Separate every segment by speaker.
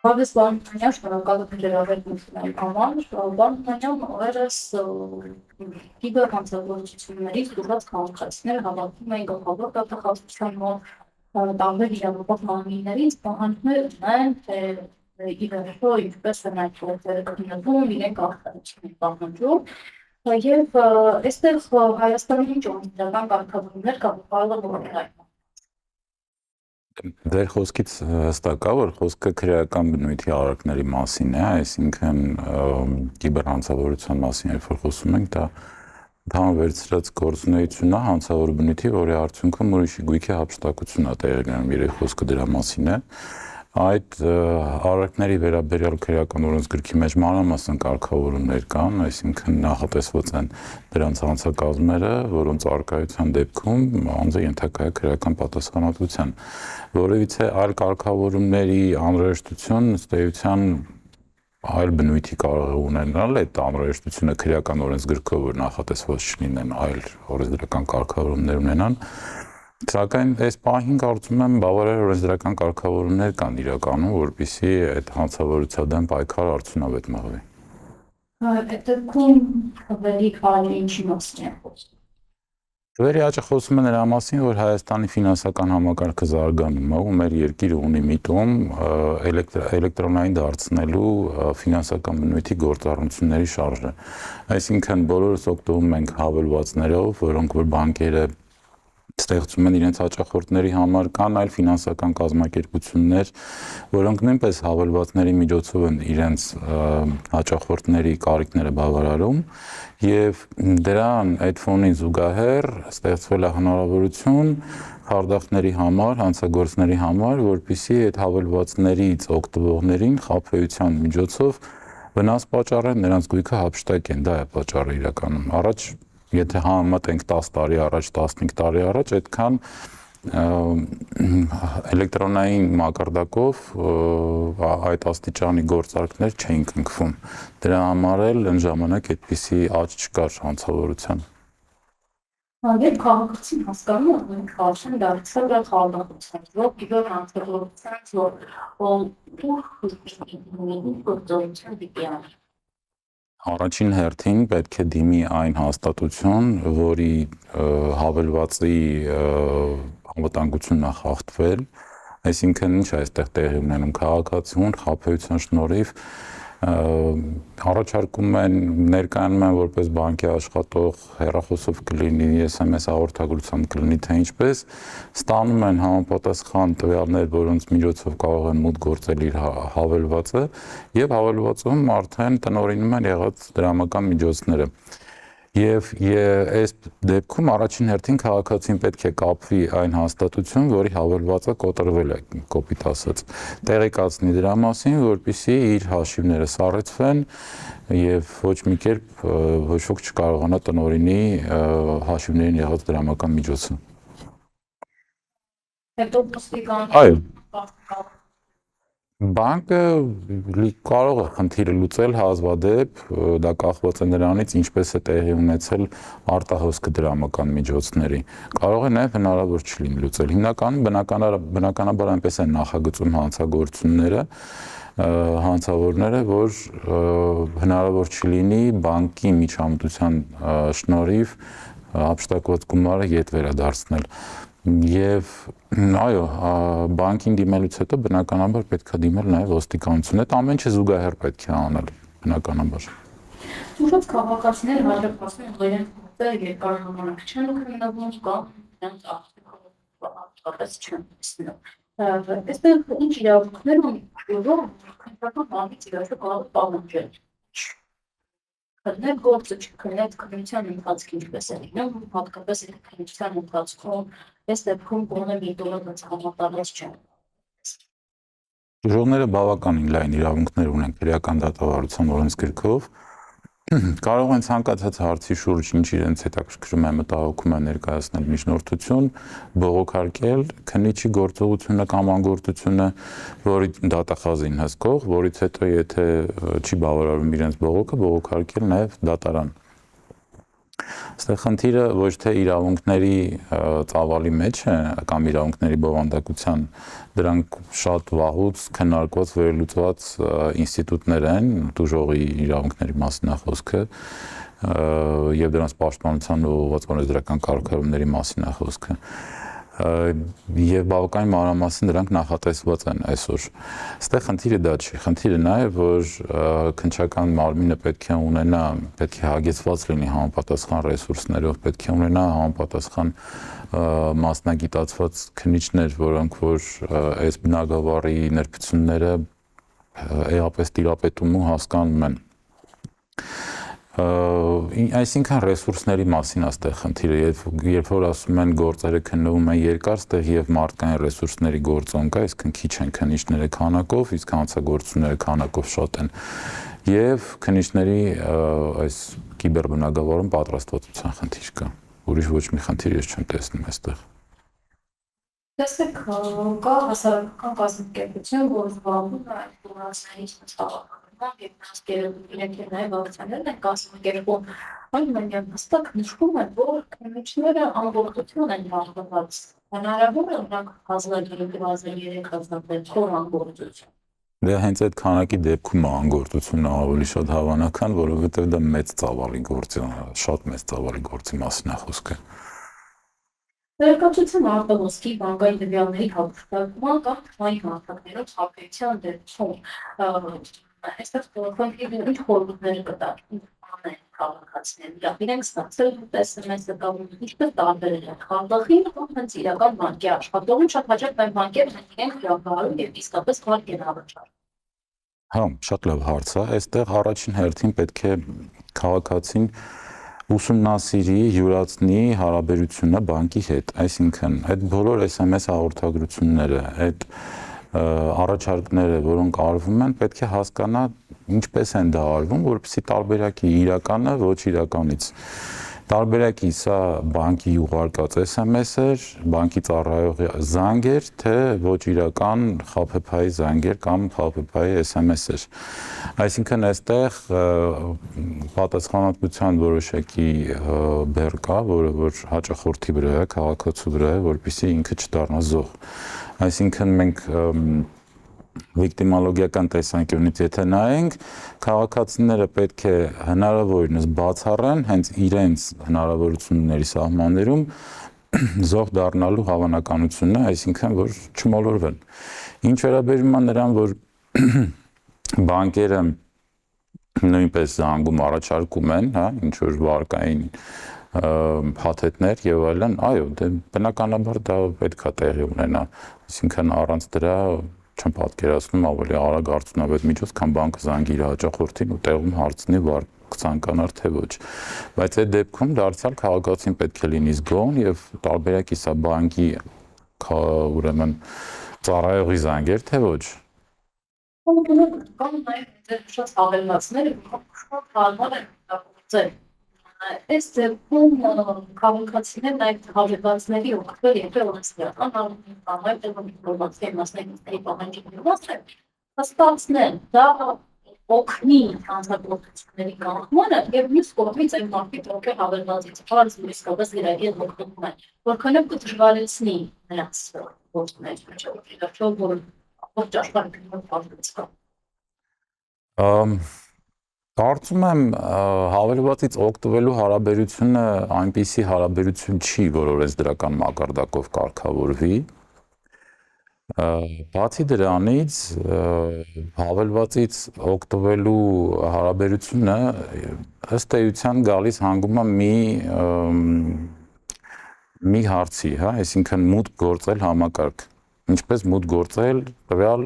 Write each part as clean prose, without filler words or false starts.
Speaker 1: Հավես Վարդանյան, շնորհակալություն հրավերությունների համար, Վարդանյան օրերս կիբերհանցագործություններից դուրս քաղաքացիները հավաքում էին գլխավոր դատախազության մոտ տարբեր իրավապահ մարմիններից պահանջներ ունեն, թե ի վերջո ինչպես են այդ գործերը քննվում, իրենք արտահայտություն պահանջում, եւ այստեղ Հայաստանում ինչ օրենսդրական կարգավորումներ կա, կարող է որոշել։
Speaker 2: Ձեր խոսքից հստակ է, որ խոսքը քրեական բնույթի արարքների մասին է, այսինքն կիբերհանցավորության մասին, երբ որ խոսում ենք, դա ընդհանուր վերցրած գործունեություն է հանցավոր բնույթի, որի արդյունքում ուրիշի գույքի հափշտակություն է տեղի ունենում, երբ խոսքը դրա մասին է։ Այդ արարքների վերաբերյալ քրեական օրենսգրքի մեջ մանրամասն կարգավորումներ կան, այսինքն նախատեսված են դրանց հանցակազմերը, որոնց առկայության դեպքում անձը ենթակա է քրեական պատասխանատվության, որովհետեւ այլ կարգավորումների անհրաժեշտություն ըստ էության այլ բնույթի կարող է ունենալ, այդ անհրաժեշտությունը քրեական օրենսգրքով որ նախատեսված չլինեն, այլ օրենսդրական կարգավորումներ ունենան, սակայն այս պահին կարծում եմ բավարար օրենսդրական կարգավորումներ կան իրականում, որպեսզի այդ հանցավորության դեմ պայքարը արդյունավետ մղվի։
Speaker 1: Այդ դեպքում ավելի քանի ինչի մասին է խոսքը։
Speaker 2: Թվերի աճը խոսում է նրա մասին, որ Հայաստանի ֆինանսական համակարգը զարգանում է ու մեր երկիրը ունի միտում էլեկտրոնային դարձնելու ֆինանսական բնույթի գործառույթների շարժը։ Այսինքն բոլորս օգտվում ենք հավելվածներով, որոնք որ բանկերը ստեղծում են իրենց հաճախորդների համար, կան այլ ֆինանսական կազմակերպություններ, որոնք նույնպես հավելվածների միջոցով են իրենց հաճախորդների կարիքները բավարարում եւ դրան այդ ֆոնին զուգահեռ ստեղծվել է հնարավորություն խարդախների համար, հանցագործների համար, որպեսզի այդ հավելվածներից օգտվողներին խաբեության միջոցով վնաս պատճառեն, նրանց գույքը հափշտակեն, դա է պատճառը իրականում։ Առաջ եթե համեմատենք 10 տարի առաջ, 15 տարի առաջ, այդքան էլեկտրոնային մակարդակով այդ աստիճանի գործարքներ չէին կնքվում։ Դրա համար էլ այն ժամանակ այդպիսի աճ չկար հանցավորության։
Speaker 1: Եվ քաղաքացին հասկանում է, որ խարշեն դարձել է խարդախության, որ կիբերհանցագործության, որ
Speaker 2: Առաջին հերթին պետք է դիմի այն հաստատություն, որի հավելվածի անվտանգությունն է խախտվել, այսինքն ինչ է այստեղ տեղի ունենում քաղաքացիություն, խաբեության շնորհիվ առաջարկում են ներկայանում են որպես բանկի աշխատող հեռախոսով կլինի, SMS հաղորդագրությամբ կլինի, թե ինչպես ստանում են համապատասխան տվյալներ, որոնց միջոցով կարող են մուտք գործել իր հավելվածը եւ հավելվածում արդեն տնօրինում են եղած դրամական միջոցները։ Եվ այս դեպքում առաջին հերթին քաղաքացին պետք է կապվի այն հաստատություն, որի հավելվածը կոտրվել է, կոպիտ ասած, տեղեկացնի դրա մասին, որպեսզի իր հաշիվները սառեցվեն եւ ոչ մի կերպ ոչ ոք չկարողանա տնօրինի հաշիվներին եղած դրամական միջոցը։
Speaker 1: Հետո ոստիկան
Speaker 2: Այո։ Բանկը կարող է խնդիրը լուծել հազվադեպ, դա կախված է նրանից, ինչպես է տեղի ունեցել արտահոսքը դրամական միջոցների։ Կարող է նաև հնարավոր չլինի լուծել։ Հիմնականում բնականաբար այնպես են նախագծում հանցագործությունները, հանցավորները, որ հնարավոր չլինի բանկի միջամտության շնորհիվ հափշտակված գումարը ետ վերադարձնել։ Եվ այո, բանկին դիմելուց հետո բնականաբար պետք է դիմել նաև ոստիկանություն, այդ ամեն ինչը զուգահեռ պետք է անել բնականաբար։
Speaker 1: Ուշած քաղաքացիները հաջող ասում են, որ իրենք գործերը երկար ժամանակ չեն քննվում կամ իրենց արտադրած չեն տեսնում։ Այստեղ ինչ իրավունքներ ունի, որ քննական բանկից իրավունք կարող է պահանջել։ Քննել գործը չքննել քննության ընթացքի ինչպես է լինում, հատկապես այդ քննության ընթացքում այս դեպքում գոնե մի դուրս համատարած չեն։
Speaker 2: Ուժողները բավականին լայն իրավունքներ ունեն քրեական դատավարության օրենսգրքով, կարող են ցանկացած հարցի շուրջ, ինչ իրենց հետաքրքրում է, մտահոգում է ներկայացնել միջնորդություն, բողոքարկել քննիչի գործողությունը կամ անգործությունը, որի դատախազին հսկող, որից հետո եթե չի բավարարում իրենց բողոքը, բողոքարկել նաև դատարան։ Այստեղ խնդիրը ոչ թե իրավունքների ծավալի մեջ է կամ իրավունքների բովանդակության, դրանք շատ վաղուց քննարկված վերլուծված ինստիտուտներ են, տուժողի իրավունքների մասին է խոսքը, եւ դրանց պաշտպանության ու ուղղված օրենսդրական կարգավորումների մասին է խոսքը։ Եվ բավականին մանրամասն դրանք նախատեսված են այսօր։ Այստեղ խնդիրը դա չի, խնդիրը նա է, որ քննչական մարմինը պետք է ունենա, պետք է հագեցված լինի համապատասխան ռեսուրսներով, պետք է ունենա համապատասխան մասնագիտացված քննիչներ, որոնք որ այս բնագավառի ներկայությունները էապես տիրապետում ու հասկանում են։ Այսինքն ռեսուրսների մասին է այստեղ խնդիրը, երբ որ ասում են գործերը քննվում են երկար, այստեղ եւ մարդկային ռեսուրսների գործոն կա, այսինքն քիչ են քննիչները քանակով, իսկ հանցագործությունները քանակով շատ են։ Եվ քննիչների այս կիբերբնագավառում պատրաստվածության խնդիր կա։ Ուրիշ ոչ մի խնդիր ես չեմ տեսնում այստեղ։
Speaker 1: Տեսեք, կա հասարակական կազմակերպություն, որ զբաղվում է ֆինանսների ցուցահանդեսությամբ եւ իրենք նաեւ ակցիաներ են կազմակերպում, այնուամենայնիվ հստակ նշվում է, որ քննիչները ամբողջություն են վարդված, հնարավոր է նրանք 1200-3000 հազարներ խոր անգործություն։
Speaker 2: Դա հենց այդ քանակի դեպքում անգործությունը ավելի շատ հավանական, որովհետեւ դա մեծ ծավալի գործ է, շատ մեծ ծավալի գործի մասին է խոսքը։
Speaker 1: Ներկայացուցիչ արտահոսքի բանկային տվյալների հաղորդակցման կամ թվային հարթակներով խաբեության դեպքում այստեղ խնդիրը ինչ խորհուրդներ կտար անեն քաղաքացիներին։ Իրենք ստացել SMS-ը կամ ինչպես տարբերել են խաղաղին կամ հենց իրական բանկի աշխատողին շատ հաճախ այն բանկերը իրենք հրապարակում եւ իսկապես վարկ են առաջարկում։
Speaker 2: Հա, շատ լավ հարց է։ Այստեղ առաջին հերթին պետք է քաղաքացին ուսումնասիրի, յուրացնի հարաբերությունը բանկի հետ, այսինքն այդ բոլոր SMS հաղորդագրությունները, այդ առաջարկները, որոնք արվում են, պետք է հասկանա ինչպես են դա արվում, որպեսզի տարբերակի իրականը ոչ իրականից։ Տարբերակի սա բանկի ուղարկած SMS էր, բանկի ծառայողի զանգ էր, թե ոչ իրական խաբեբայի զանգ էր կամ խաբեբայի SMS էր։ Այսինքն այստեղ պատասխանատվության որոշակի բեռ կա, որը որ հաճախորդի վրա է, քաղաքացու վրա է, որպեսզի ինքը չդառնա զոհ։ Այսինքն մենք վիկտիմոլոգիական տեսանկյունից եթե նայենք, քաղաքացիները պետք է հնարավորինս բացառեն հենց իրենց հնարավորությունների սահմաններում զոհ դառնալու հավանականությունը, այսինքն որ չմոլորվեն։ Ինչ վերաբերում է նրան, որ բանկերը նույնպես զանգում առաջարկում են, հա, ինչ որ վարկային փաթեթներ եւ այլն, այո, դե բնականաբար դա պետք է տեղի ունենա, այսինքն առանց դրա չեմ պատկերացնում ավելի արագ արդյունավետ միջոց, քան բանկը զանգի իր հաճախորդին ու տեղում հարցնի վարկ կցանկանար թե ոչ։ Բայց այդ դեպքում դարձյալ քաղաքացին պետք է լինի զգոն եւ տարբերակի սա բանկի ուրեմն ծառայողի զանգ էր թե ոչ։
Speaker 1: Կամ նաև շատ հավելվածները շատ հարմար են օգտվել։ Այս դեպքում քաղաքացիներն այդ հավելվածների օգտվել եթե օրենսդրական առումով ինֆորմացիայի մասնակիցների պահանջների մասը հստացնել, դա օգնի հանցագործությունների կանխմանը եւ մյուս կողմից այն մարդիկ, ովքեր հավելվածից բարձ իսկապես իրավի օգտվում են, որքանով կդժվարեցնի նրանց գործունեությունը, որ ամբողջ աշխարհում պատկերացնի։
Speaker 2: Կարծում եմ հավելվածից օգտվելու հարաբերությունը այնպիսի հարաբերություն չի, որ օրենսդրական մակարդակով կարգավորվի։ Բացի դրանից հավելվածից օգտվելու հարաբերությունը ըստ էության գալիս հանգում է մի հարցի, հա, այսինքն մուտք գործել համակարգ, ինչպես մուտք գործել տվյալ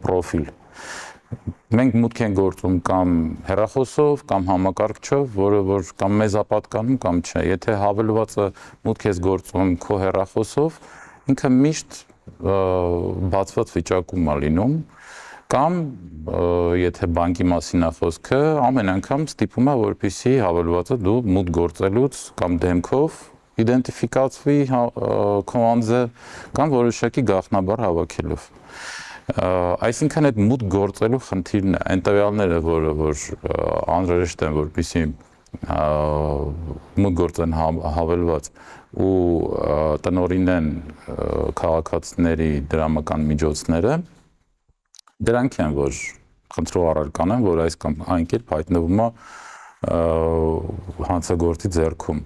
Speaker 2: պրոֆիլ։ Մենք մուտք ենք գործում կամ հեռախոսով, կամ համակարգչով, որը որ կամ մեզ է պատկանում, կամ չէ։ Եթե հավելվածը մուտք ես գործում քո հեռախոսով, ինքը միշտ բացված վիճակում է լինում, կամ եթե բանկի մասին է խոսքը, ամեն անգամ ստիպում է, որպեսզի հավելվածը դու մուտք գործելուց կամ դեմքով իդենտիֆիկացվի քո անձը կամ որոշակի գաղտնաբար հավաքելով։ Այսինքն այդ մուտք գործելու խնդիրն է, այն տվյալները, որ անհրաժեշտ են, որպեսզի մուտք գործեն հավելված ու տնօրինեն քաղաքացիների դրամական միջոցները, դրանք են, որ խնդրող առարկան են, որ այս կամ այն կերպ հայտնվում է հանցագործի ձեռքում։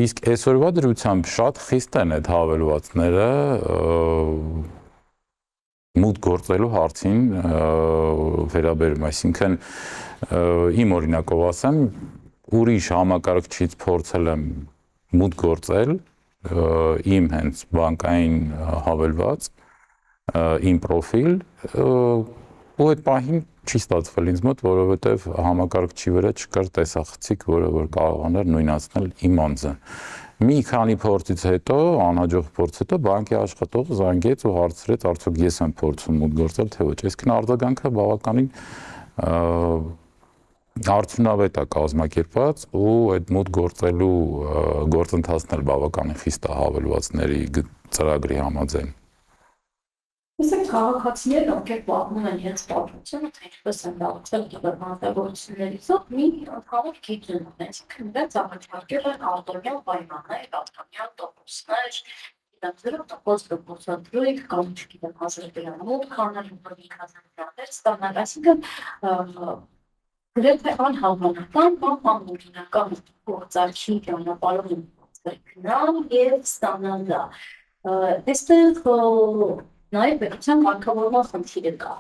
Speaker 2: Իսկ այսօրվա դրությամբ շատ խիստ են այդ հավելվածները մուտք գործելու հարցին վերաբերում, այսինքն իմ օրինակով ասեմ, ուրիշ համակարգչից փորձել եմ մուտք գործել իմ հենց բանկային հավելված, իմ պրոֆիլ ու այդ պահին չի ստացվել ինձ մոտ, որովհետև համակարգչի վրա չկար տեսախցիկ, որը որ կարողանար նույնացնել իմ անձը։ Մի քանի փորձից հետո, անհաջող փորձ հետո բանկի աշխատողը զանգեց ու հարցրեց, արդյոք ես եմ փորձում մուտք գործել, թե ոչ։ Այսինքն արձագանքը բավականին արդյունավետ է կազմակերպված ու այդ մուտք գործելու գործընթացն էլ բավականին խիստ է հավելվածների ծրագրի համաձայն։
Speaker 1: Իսկ քաղաքացիները, ովքեր պատմում են իրենց պատմությունը, թե ինչպես են դարձել կիբերհանցագործություններից, մի ընդհանուր գիտություն ունեն, այսինքն իրենց առաջարկել են արտոնյալ պայմաններ, արտոնյալ տոկոսներ, տոկոսադրույք կամ չգիտեմ, 1000 դրամ մուտք անել, 5000 դրամներ ստանալ, այսինքն գրեթե անհավանական կամ անօրինական գործարքի ճանապարհով գնալ եւ ստանալ դա։ Այստեղ նաև պետության կարգավորման խնդիրը կա։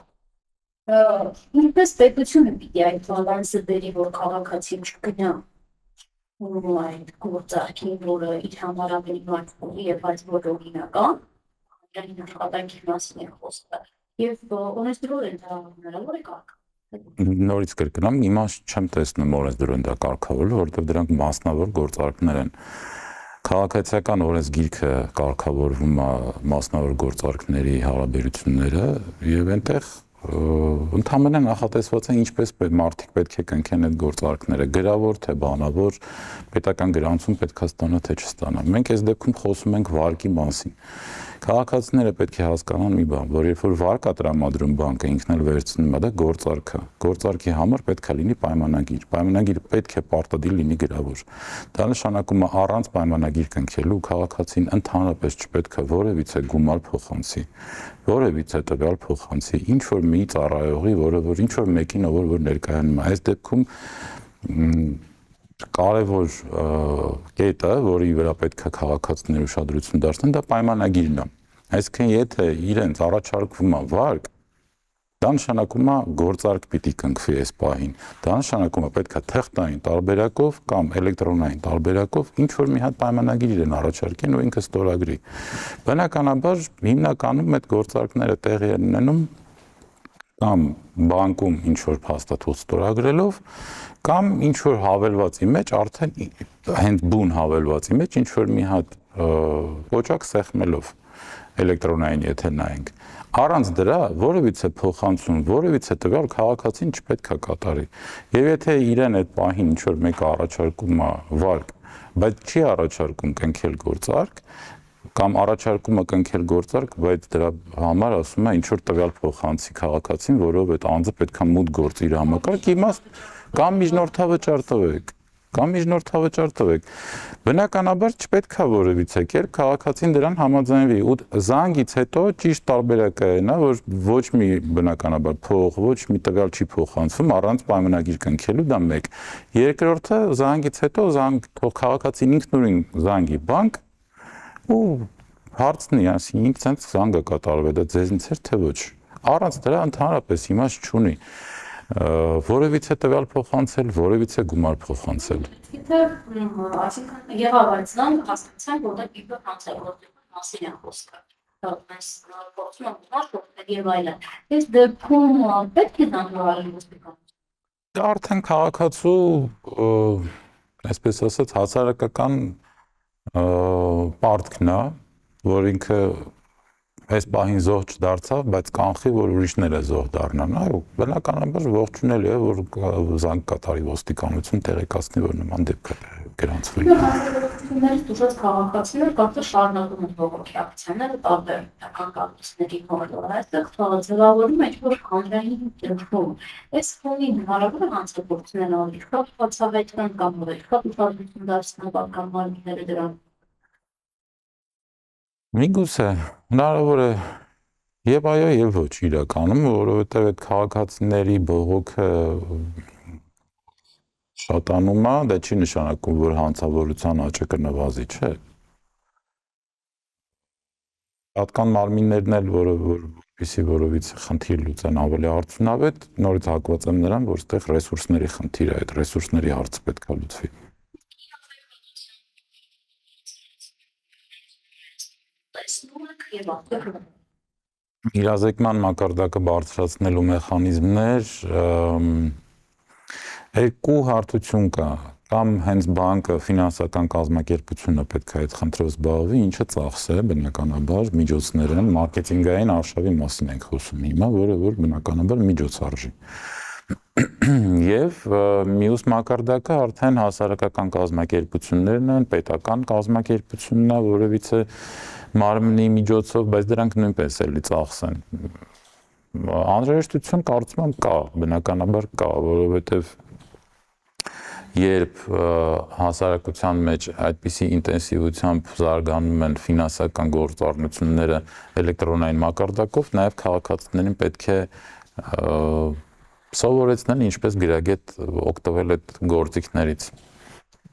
Speaker 1: Ինչպես պետությունը պիտի այդ բալանսը բերի, որ քաղաքացին չգնա այդ գործարքին, որը իր համար ավելի բարձր եւ այս ոչ օրինական, այն աշխատանքի մասին է խոսքը։ Եվ օրենսդրով են դա հնարավոր է կարգավորել։
Speaker 2: Նորից կրկնամ, իմաստ չեմ տեսնում օրենսդրով դա կարգավորել, որովհետև դրանք մասնավոր գործարքներ են։ Քաղաքացիական օրենսգիրքը կարգավորվում է մասնավոր գործարքների հարաբերությունները եւ այնտեղ ընդհանրապես նախատեսված է ինչպես մարդիկ պետք է կնքեն այդ գործարքները, գրավոր թե բանավոր, պետական գրանցում պետք է ստանա թե չստանա։ Մենք այս դեպքում խոսում ենք վարկի մասին։ Քաղաքացիները պետք է հասկանան մի բան, որ երբ որ վարկ է տրամադրում բանկը, ինքն էլ վերցնում է դա գործարքը։ Գործարքի համար պետք է լինի պայմանագիր։ Պայմանագիրը պետք է պարտադիր լինի գրավոր։ Դա նշանակում է առանց պայմանագիր կնքելու քաղաքացին ընդհանրապես չպետք է որևիցե գումար փոխանցի, որևիցե տվյալ փոխանցի, ինչ որ մի ծառայողի, որը որ ինչ որ մեկին ով որ ներկայանում է։ Այս դեպքում կարևոր կետը, որի վրա պետք է քաղաքացիները ուշադրություն դարձնեն, դա պայմանագիրն է։ Այսինքն, եթե իրենց առաջարկվում է վարկ, դա նշանակում է գործարք պիտի կնքվի այս պահին։ Դա նշանակում է պետք է թղթային տարբերակով կամ էլեկտրոնային տարբերակով ինչ որ մի հատ պայմանագիր իրեն առաջարկեն ու ինքը ստորագրի։ Բնականաբար հիմնականում այդ գործարքները տեղի են ունենում կամ բանկում ինչ որ փաստաթուղթ ստորագրելով կամ ինչ որ հավելվածի մեջ արդեն հենց բուն հավելվածի մեջ ինչ որ մի հատ կոճակ սեղմելով էլեկտրոնային եթե նայենք առանց դրա որևիցե փոխանցում որևիցե տվյալ քաղաքացին չպետք է կատարի եւ եթե իրեն այդ պահին ինչ որ մեկը առաջարկում է վարկ բայց չի առաջարկում կնքել գործարք կամ առաջարկում է կնքել գործարք բայց դրա համար ասում է ինչ որ տվյալ փոխանցի քաղաքացին որով այդ անձը պետք է մուտք գործի իր համակարգ իմաստ կամ միջնորդավճար տվեք բնականաբար չպետք է որևիցե կերպ քաղաքացին դրան համաձայնվի ու զանգից հետո ճիշտ տարբերակը նա որ ոչ մի բնականաբար փող ոչ մի տվյալ չի փոխանցվում առանց պայմանագիր կնքելու դա մեկ երկրորդը զանգից հետո թող քաղաքացին ինքնուրույն զանգի բանկ ու հարցնի ասի ինձ ցած զանգը կատարվել է ձեզնից էր թե ոչ առանց դրա ընդհանրապես իմաստ չունի որևիցե տվյալ փոխանցել, որևիցե գումար փոխանցել։
Speaker 1: Եթե այսինքն եղավ այդ զանգը հասկացանք, որտեղ կիբերհանցագործության մասին է խոսքը։ Այս փոխում է եւ այլն։ Այս դեպքում պետք է դանդաղարել ոստիկանություն։
Speaker 2: Դա արդեն քաղաքացու, այսպես ասած, հասարակական պարտքն է, որ ինքը այս պահին զոհ չդարձավ, բայց կանխի, որ ուրիշները զոհ դառնան, այո, բնականաբար ողջունել է, որ զանգ կատարի ոստիկանություն տեղեկացնի, որ նման դեպք է գրանցվել։
Speaker 1: Հաղորդումներից դուրս քաղաքացիները կարծես շարունակում են բողոքի ակցիաները տարբեր կառույցների մոտ, այստեղ ձևավորվում է ինչ-որ հանրային դրքում։ Այս ֆոնին հնարավոր է հանցագործնել ավելի բացահայտման կամ ուղղակի դարձնել պատկանելիները դրան։
Speaker 2: Միգուցե հնարավոր է եւ այո եւ ոչ իրականում, որովհետեւ այդ քաղաքացիների բողոքը շատանում է, դա չի նշանակում, որ հանցավորության աճը կնվազի, չէ։ Պատկան մարմիններն էլ, որպեսզի որովից խնդիր լուծեն ավելի արդյունավետ, նորից հակված եմ նրան, որ այդտեղ ռեսուրսների խնդիր է, այդ ռեսուրսների հարցը պետք է լուծվի։ Իրազեկման մակարդակը բարձրացնելու մեխանիզմներ երկու հարթություն կա, կամ հենց բանկը, ֆինանսական կազմակերպությունը պետք է այդ խնդրով զբաղվի, ինչը ծախս է, բնականաբար, միջոցներ են, մարքեթինգային արշավի մասին ենք խոսում հիմա, որը որ բնականաբար միջոց արժի։ Եվ մյուս մակարդակը արդեն հասարակական կազմակերպություններն են, պետական կազմակերպությունն է, որովից է մարմնի միջոցով, բայց դրանք նույնպես էլի ծախս են։ Անհրաժեշտություն կարծում եմ կա, բնականաբար կա, որովհետև երբ հասարակության մեջ այդպիսի ինտենսիվությամբ զարգանում են ֆինանսական գործառնությունները էլեկտրոնային մակարդակով, նաև քաղաքացիներին պետք է սովորեցնել ինչպես գրագետ օգտվել այդ գործիքներից։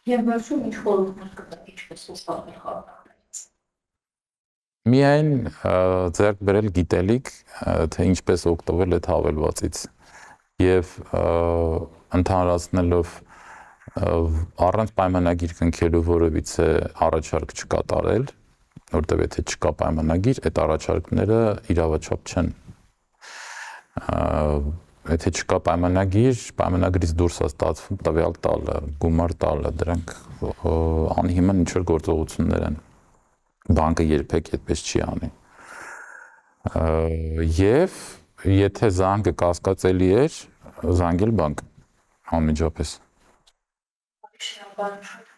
Speaker 1: Եվ վերջում ինչ խորհուրդներ կտաք ինչպես զբաղվել քաղաքացիներից։
Speaker 2: Միայն ձեռք բերել գիտելիք, թե ինչպես օգտվել այդ հավելվածից եւ ընդհանրացնելով առանց պայմանագիր կնքելու որևիցե առաջարկ չկատարել, որտեղ եթե չկա պայմանագիր, այդ առաջարկները իրավաչափ չեն։ Եթե չկա պայմանագիր, պայմանագրից դուրս է ստացվում տվյալ տալը, գումար տալը, դրանք անհիմն ինչ-որ գործողություններ են։ Բանկը երբեք այդպես չի անի։ Եվ եթե զանգը կասկածելի էր, զանգել բանկ անմիջապես։
Speaker 1: Շնորհակալ